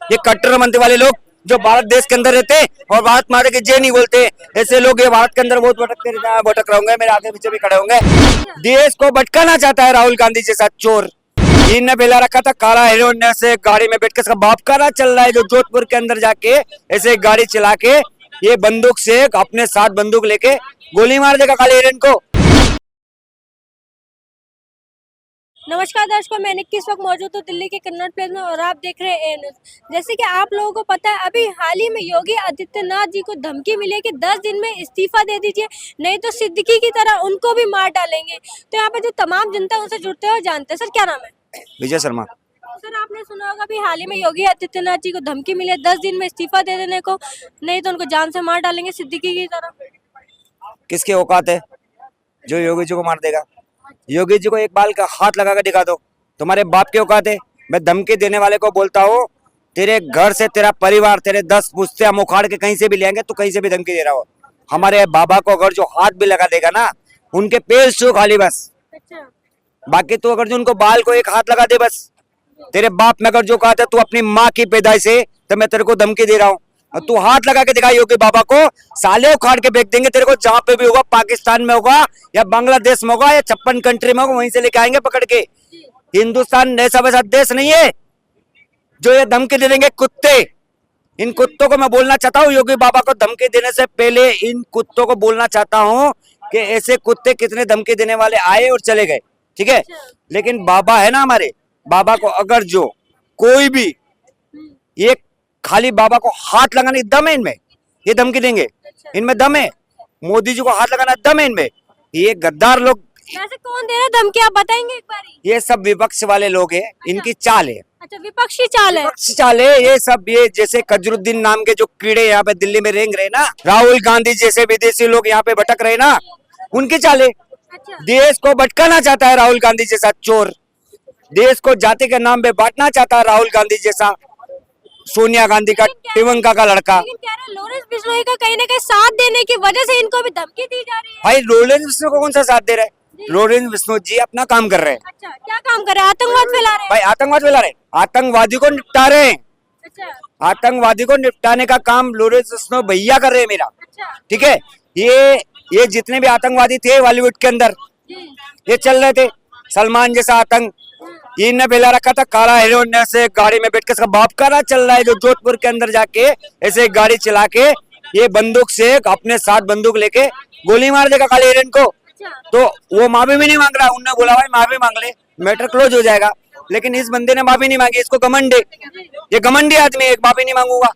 ये कट्टरपंथी वाले लोग जो भारत देश के अंदर रहते और भारत माता की जय नहीं बोलते, ऐसे लोग ये भारत के अंदर बहुत भटकते रहते हैं, भटक रहे होंगे, मेरे आगे पीछे भी खड़े होंगे। देश को भटकाना चाहता है राहुल गांधी जैसा चोर। इनने फैला रखा था काला हिरोइन से गाड़ी में बैठ के, इसका बाप का राज चल रहा है जो जोधपुर के अंदर जाके ऐसे गाड़ी चला के ये बंदूक से अपने साथ बंदूक लेके गोली मार देगा काले हिरन को। नमस्कार दर्शकों, मैं निक्की इस वक्त मौजूद हूँ दिल्ली के कन्नॉट प्लेस में और आप देख रहे हैं ए न्यूज़। जैसे कि आप लोगों को पता है, अभी हाल ही में योगी आदित्यनाथ जी को धमकी मिली है कि 10 दिन में इस्तीफा दे दीजिए, नहीं तो सिद्दीकी की तरह उनको भी मार डालेंगे। तो यहाँ पे जो तमाम जनता उनसे जुड़ते हैं और जानते हैं। सर क्या नाम है? विजय शर्मा। सर आपने सुना होगा अभी हाल ही में योगी आदित्यनाथ जी को धमकी मिली है 10 दिन में इस्तीफा दे देने को, नहीं तो उनको जान से मार डालेंगे सिद्दीकी की तरह। किसकी औकात है जो योगी जी को मार देगा? योगी जी को एक बाल का हाथ लगा कर दिखा दो, तुम्हारे बाप की औकात है? मैं धमकी देने वाले को बोलता हूँ, तेरे घर से तेरा परिवार तेरे 10 पुश्तियां मुखाड़ के कहीं से भी ले आएंगे, तू कहीं से भी धमकी दे रहा हो। हमारे बाबा को अगर जो हाथ भी लगा देगा ना, उनके पैर छू खाली बस। अच्छा। बाकी तू अगर जो उनको बाल को एक हाथ लगा दे बस। तेरे बाप में अगर जो कहा था तू अपनी माँ की पैदाइश से, तो मैं तेरे को धमकी दे रहा हूँ। तू हाथ लगा के दिखा योगी बाबा को, साले उखाड़ के फेंक देंगे तेरे को, जहां पे भी होगा, पाकिस्तान में होगा या बांग्लादेश में होगा या 56 कंट्री में होगा, वहीं से लेके आएंगे पकड़ के। हिंदुस्तान ऐसा वैसा देश नहीं है जो ये धमकी दे देंगे कुत्ते। इन कुत्तों को मैं बोलना चाहता हूँ, योगी बाबा को धमकी देने से पहले इन कुत्तों को बोलना चाहता हूँ कि ऐसे कुत्ते कितने धमकी देने वाले आए और चले गए, ठीक है। लेकिन बाबा है ना हमारे, बाबा को अगर जो कोई भी ये खाली बाबा को हाथ लगाने दम है इनमें, ये धमकी देंगे, इनमें दम है। मोदी जी को हाथ लगाना दम है इनमें। ये गद्दार लोग, वैसे कौन दे रहा है धमकी, आप बताएंगे एक बारी? ये सब विपक्ष वाले लोग हैं, इनकी चाल है। अच्छा, विपक्षी चाल है। विपक्षी चाल है ये सब। ये जैसे कजरुद्दीन नाम के जो कीड़े यहाँ पे दिल्ली में रेंग रहे ना, राहुल गांधी जैसे विदेशी लोग यहाँ पे भटक रहे ना, उनकी चाल है। अच्छा। देश को भटकाना चाहता है राहुल गांधी जैसा चोर। देश को जाति के नाम पे बांटना चाहता है राहुल गांधी जैसा, सोनिया गांधी का, प्रियंका का लड़का। लेकिन कह रहे हैं लॉरेंस बिश्नोई का कहीं ना कहीं साथ देने की वजह से इनको भी धमकी दी जा रही है। भाई लॉरेंस बिश्नोई को कौन सा साथ दे रहा है? लॉरेंस बिश्नोई जी अपना काम कर रहे हैं। अच्छा, क्या काम कर रहे हैं? आतंकवाद फैला रहे हैं। भाई आतंकवाद फैला रहे हैं, आतंकवादी को निपटा रहे हैं। अच्छा। आतंकवादी को निपटाने का काम लॉरेंस बिश्नोई भैया कर रहे हैं मेरा, अच्छा। ठीक है। ये जितने भी आतंकवादी थे बॉलीवुड के अंदर, ये चल रहे थे। सलमान जैसा आतंक इनने फैला रखा था काला हिरोइन से गाड़ी में बैठ के, इसका बाप का राज चल रहा है जो जोधपुर के अंदर जाके ऐसे गाड़ी चला के ये बंदूक से अपने साथ बंदूक लेके गोली मार देगा काले हिरन को। तो वो माफी भी नहीं मांग रहा। उन्होंने बोला भाई माफी मांग ले, मैटर क्लोज हो जाएगा। लेकिन इस बंदे ने माफी नहीं मांगी, इसको घमंड है, ये घमंडी आदमी है। माफी नहीं मांगूंगा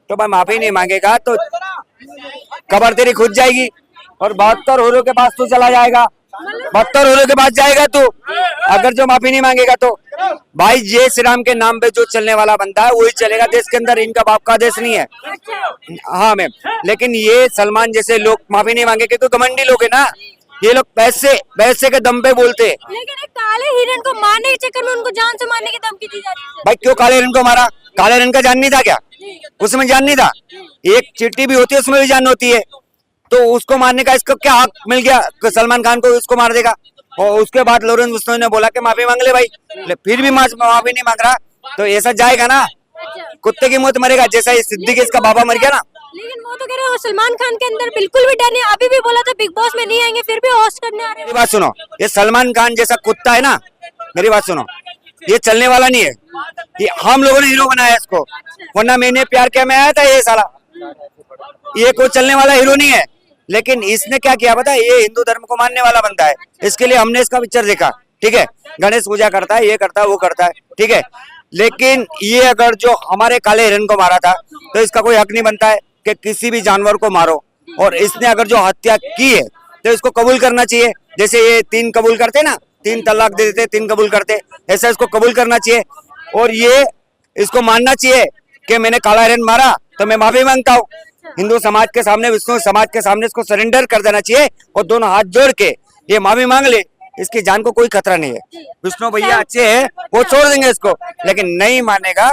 तो भाई माफी नहीं मांगेगा तो कबर तेरी खुद जाएगी और 72 होरों के पास तू चला जाएगा। 72 होरों के पास जाएगा तू, अगर जो माफी नहीं मांगेगा तो। भाई जय श्री राम के नाम पे जो चलने वाला बनता है वही चलेगा देश के अंदर। इनका बाप का देश नहीं है। हाँ मैम, लेकिन ये सलमान जैसे लोग माफी नहीं मांगे क्योंकि घमंडी लोग है ना, ये लोग पैसे के दम पे बोलते हैं। लेकिन एक काले हिरन को मारने के चक्कर में उनको जान से मारने की धमकी दी जा रही है। भाई क्यों काले हिरन को मारा? काले हिरन का जान नहीं था क्या? उसमें जान नहीं था? एक चिट्ठी भी होती है उसमें भी जान होती है, तो उसको मारने का इसको क्या हक मिल गया? सलमान खान को उसको मार देगा। और उसके बाद लॉरेंस बिश्नोई ने बोला कि माफी मांग ले भाई, फिर भी माफी नहीं मांग रहा तो ऐसा जाएगा ना, कुत्ते की मौत मरेगा जैसा ये सिद्दीकी इसका बाबा मर गया ना। लेकिन वो तो कह रहे हो सलमान खान के अंदर बिल्कुल भी डर नहीं। अभी भी बोला था बिग बॉस में नहीं आएंगे, फिर भी होस्ट करने आ रहे हैं। मेरी बात सुनो, ये सलमान खान जैसा कुत्ता है ना, मेरी बात सुनो, ये चलने वाला नहीं है। ये हम लोगों ने हीरो बनाया इसको, वरना मैंने प्यार किया मैं आया था ये साला। ये कोई चलने वाला हीरो नहीं है। लेकिन इसने क्या किया पता है? ये हिंदू धर्म को मानने वाला बनता है। इसके लिए हमने इसका पिक्चर देखा, ठीक है। गणेश पूजा करता है, ये करता है, वो करता है, ठीक है। लेकिन ये अगर जो हमारे काले हिरन को मारा था तो इसका कोई हक नहीं बनता है कि किसी भी जानवर को मारो। और इसने अगर जो हत्या की है तो इसको कबूल करना चाहिए। जैसे ये 3 कबूल करते ना, 3 तलाक दे देते, 3 कबूल करते, ऐसा इसको कबूल करना चाहिए। और ये इसको मानना चाहिए कि मैंने काला हिरन मारा तो मैं माफी मांगता हूँ। हिंदू समाज के सामने, विष्णु समाज के सामने इसको सरेंडर कर देना चाहिए और दोनों हाथ जोड़ के ये माफी मांग ले। इसकी जान को कोई खतरा नहीं है। विष्णु भैया अच्छे हैं, वो छोड़ देंगे इसको, लेकिन नहीं मानेगा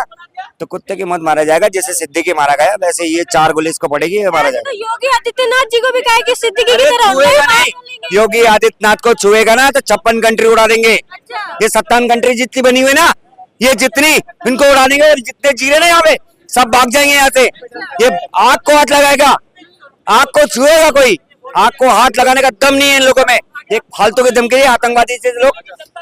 तो कुत्ते की मौत मारा जाएगा। जैसे सिद्दीकी मारा गया वैसे ये 4 गोली इसको पड़ेगी, ये मारा जाएगा। तो योगी आदित्यनाथ जी को भी कहा कि सिद्दीकी की तरह छुएगा नहीं, योगी आदित्यनाथ को छुएगा ना तो 56 कंट्री उड़ा देंगे। अच्छा। ये 57 कंट्री जितनी बनी हुई ना, ये जितनी इनको उड़ा देंगे, जितने जी रहे ना यहाँ पे सब भाग जाएंगे यहाँ से। ये आग को हाथ लगाएगा, आग को छुएगा कोई, आग को हाथ लगाने का दम नहीं है इन लोगों में। ये फालतू के धमकी, आतंकवादी से लोग,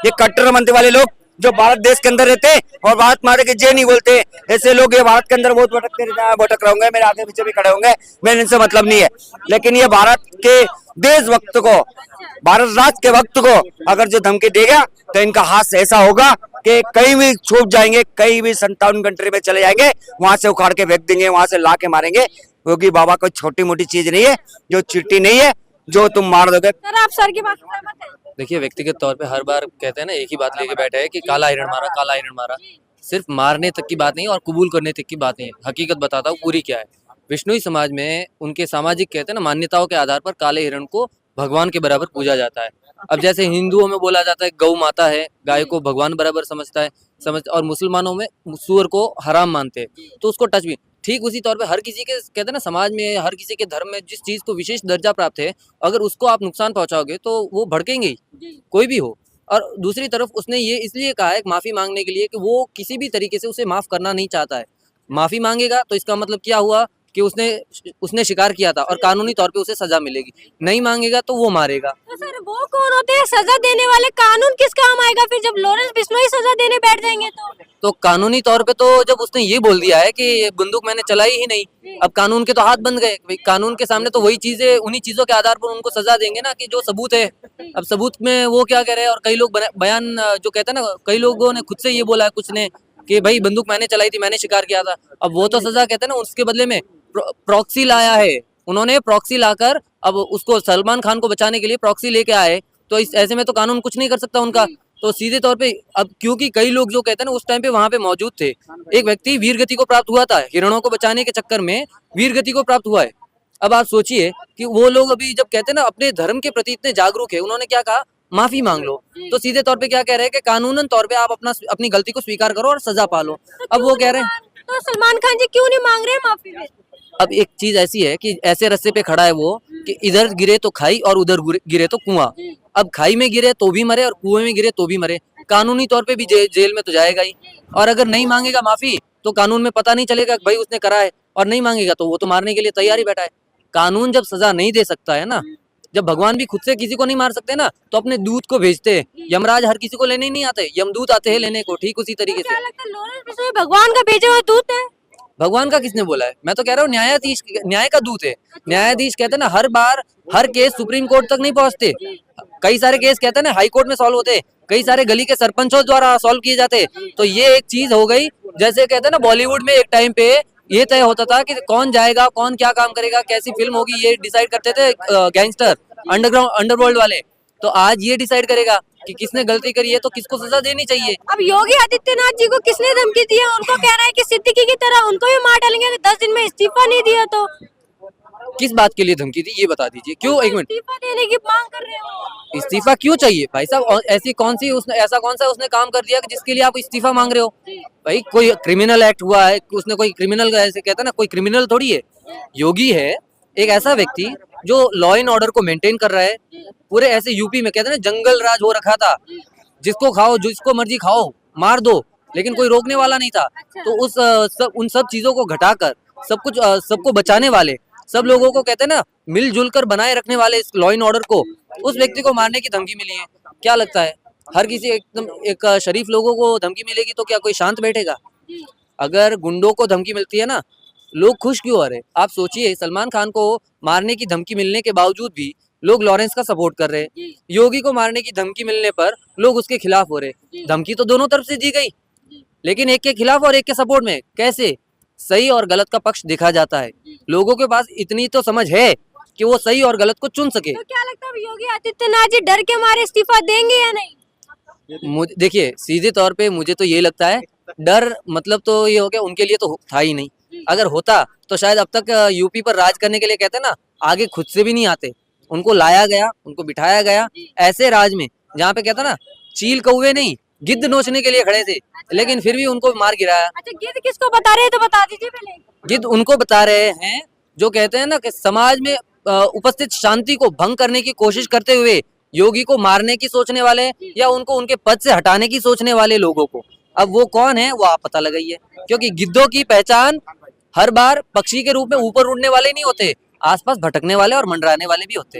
ये कट्टरपंथी वाले लोग जो भारत देश के अंदर रहते हैं और भारत माता की जय नहीं बोलते, ऐसे लोग ये भारत के अंदर बहुत भटकते रहते हैं, भटक रहे होंगे, मेरे आगे पीछे भी खड़े होंगे, मैंने इनसे मतलब नहीं है। लेकिन ये भारत के देशभक्त को, भारत राष्ट्र के वक्त को अगर जो धमकी देगा तो इनका हाथ ऐसा होगा कि कहीं भी छुप जाएंगे, कहीं भी 57 कंट्री में चले जाएंगे, वहां से उखाड़ के फेंक देंगे, वहां से ला के मारेंगे, क्योंकि बाबा कोई छोटी मोटी चीज नहीं है, जो चिट्ठी नहीं है जो तुम मार दोगे। सर आप सर की बात से सहमत हैं? देखिए, व्यक्तिगत तौर पे हर बार कहते हैं ना, एक ही बात लेके बैठे हैं कि काला हिरण मारा, काला हिरण मारा। सिर्फ मारने तक की बात नहीं और कबूल करने तक की बात नहीं है। हकीकत बताता हूँ पूरी क्या है। विष्णुई समाज में उनके सामाजिक कहते हैं ना मान्यताओं के आधार पर काले हिरण को भगवान के बराबर पूजा जाता है। अब जैसे हिंदुओं में बोला जाता है गौ माता है, गाय को भगवान बराबर समझ, और मुसलमानों में सूअर को हराम मानते हैं, तो उसको टच भी ठीक उसी तौर पे हर किसी के कहते हैं ना समाज में, हर किसी के धर्म में जिस चीज को विशेष दर्जा प्राप्त है, अगर उसको आप नुकसान पहुंचाओगे तो वो भड़केंगे ही, कोई भी हो। और दूसरी तरफ उसने ये इसलिए कहा है माफी मांगने के लिए कि वो किसी भी तरीके से उसे माफ करना नहीं चाहता है। माफी मांगेगा तो इसका मतलब क्या हुआ कि उसने शिकार किया था और कानूनी तौर पे उसे सजा मिलेगी। नहीं मांगेगा तो वो मारेगा। तो सर वो कौन होते हैं सजा देने वाले? कानून किस काम आएगा फिर जब लॉरेंस बिश्नोई सजा देने बैठ जाएंगे तो कानूनी तौर पे तो जब उसने ये बोल दिया है कि बंदूक मैंने चलाई ही नहीं, अब कानून के तो हाथ बंद गए। भाई कानून के सामने तो वही चीजें, उन्हीं चीजों के आधार पर उनको सजा देंगे ना कि जो सबूत है। अब सबूत में वो क्या कह रहे हैं, और कई लोग बयान जो कहते हैं ना, कई लोगों ने खुद से ये बोला है कुछ ने कि भाई बंदूक मैंने चलाई थी, मैंने शिकार किया था। अब वो तो सजा कहते हैं ना, उसके बदले में प्रॉक्सी लाया है उन्होंने, प्रॉक्सी लाकर अब उसको सलमान खान को बचाने के लिए प्रॉक्सी लेके आए। तो इस ऐसे में तो कानून कुछ नहीं कर सकता उनका। तो सीधे तौर पे अब क्योंकि कई लोग जो कहते हैं ना उस टाइम पे वहां पे मौजूद थे, एक व्यक्ति वीर गति को प्राप्त हुआ था, हिरणों को बचाने के चक्कर में वीर गति को प्राप्त हुआ है। अब आप सोचिए कि वो लोग अभी जब कहते हैं ना अपने धर्म के प्रति इतने जागरूक है, उन्होंने क्या कहा, माफी मांग लो। तो सीधे तौर पे क्या कह रहे हैं कि कानूनन तौर पे आप अपनी गलती को स्वीकार करो और सजा पालो। अब वो कह रहे हैं तो सलमान खान जी क्यों नहीं मांग रहे हैं माफी फिर? अब एक चीज ऐसी है कि ऐसे रास्ते पे खड़ा है वो कि इधर गिरे तो खाई और उधर गिरे तो कुआं। अब खाई में गिरे तो भी मरे और कुएं में गिरे तो भी मरे। कानूनी तौर पे भी जेल में तो जाएगा ही। और अगर नहीं मांगेगा माफी तो कानून में पता नहीं चलेगा कि भाई उसने करा है, और नहीं मांगेगा तो वो तो मारने के लिए तैयार ही बैठा है। कानून जब सजा नहीं दे सकता है ना, जब भगवान भी खुद से किसी को नहीं मार सकते ना, तो अपने दूत को भेजते हैं। यमराज हर किसी को लेने ही नहीं आते, यमदूत आते हैं लेने को। ठीक उसी तरीके से क्या लगता है लॉरेंस बिश्नोई भगवान का भेजे हुए दूत है? भगवान का किसने बोला है? मैं तो कह रहा हूँ न्यायाधीश, न्याय का दूत है। न्यायाधीश कहते हैं ना, हर बार हर केस सुप्रीम कोर्ट तक नहीं पहुंचते। कई सारे केस कहते हैं ना हाई कोर्ट में सॉल्व होते, कई सारे गली के सरपंचों द्वारा सॉल्व किए जाते। तो ये एक चीज हो गई, जैसे कहते हैं ना बॉलीवुड में एक टाइम पे ये तय होता था कि कौन जाएगा, कौन क्या काम करेगा, कैसी फिल्म होगी, ये डिसाइड करते थे गैंगस्टर, अंडरवर्ल्ड वाले। तो आज ये डिसाइड करेगा कि किसने गलती करी है तो किसको सजा देनी चाहिए। अब योगी आदित्यनाथ जी को किसने धमकी दी है? उनको कह रहा है कि सिद्दीकी की तरह उनको भी मार डालेंगे 10 दिन में इस्तीफा नहीं दिया तो। किस बात के लिए धमकी दी ये बता दीजिए। क्यों, एक मिनट, इस्तीफा देने की मांग कर रहे हो? इस्तीफा क्यों चाहिए भाई साहब? ऐसा कौन सा उसने काम कर दिया कि जिसके लिए आप इस्तीफा मांग रहे हो? भाई कोई क्रिमिनल एक्ट हुआ है, उसने कोई क्रिमिनल, ऐसे कहता है ना, कोई क्रिमिनल थोड़ी है। योगी है एक ऐसा व्यक्ति जो लॉ एंड ऑर्डर को मेंटेन कर रहा है। पूरे ऐसे यूपी में कहते हैं ना जंगल राज हो रखा था, जिसको खाओ, जिसको मर्जी खाओ, मार दो, लेकिन कोई रोकने वाला नहीं था। तो उन सब चीजों को घटाकर सब कुछ सबको बचाने वाले, सब लोगों को कहते हैं ना मिलजुल कर बनाए रखने वाले इस लॉ एंड ऑर्डर को, उस व्यक्ति को मारने की धमकी मिली है। क्या लगता है हर किसी एकदम एक शरीफ लोगों को धमकी मिलेगी तो क्या कोई शांत बैठेगा? अगर गुंडों को धमकी मिलती है ना, लोग खुश क्यों हो रहे? आप सोचिए, सलमान खान को मारने की धमकी मिलने के बावजूद भी लोग लॉरेंस का सपोर्ट कर रहे हैं। योगी को मारने की धमकी मिलने पर लोग उसके खिलाफ हो रहे। धमकी तो दोनों तरफ से दी गई, लेकिन एक के खिलाफ और एक के सपोर्ट में। कैसे सही और गलत का पक्ष देखा जाता है? लोगों के पास इतनी तो समझ है कि वो सही और गलत को चुन सके। तो क्या लगता है योगी आदित्यनाथ जी डर के मारे इस्तीफा देंगे या नहीं? देखिए, सीधे तौर पे मुझे तो ये लगता है, डर मतलब तो ये हो गया, उनके लिए तो था ही नहीं। अगर होता तो शायद अब तक यूपी पर राज करने के लिए कहते हैं ना आगे खुद से भी नहीं आते। उनको लाया गया, उनको बिठाया गया ऐसे राज में जहाँ पे कहता ना चील कौवे नहीं गिद्ध नोचने के लिए खड़े थे, लेकिन फिर भी उनको मार गिराया। अच्छा, गिद्ध किसको बता रहे हैं तो बता दीजिए पहले। गिद्ध उनको बता रहे हैं जो कहते हैं ना कि समाज में उपस्थित शांति को भंग करने की कोशिश करते हुए योगी को मारने की सोचने वाले या उनको उनके पद से हटाने की सोचने वाले लोगों को। अब वो कौन है वो आप पता लगाइए, क्योंकि गिद्धों की पहचान हर बार पक्षी के रूप में ऊपर उड़ने वाले नहीं होते, आसपास भटकने वाले और मंडराने वाले भी होते हैं।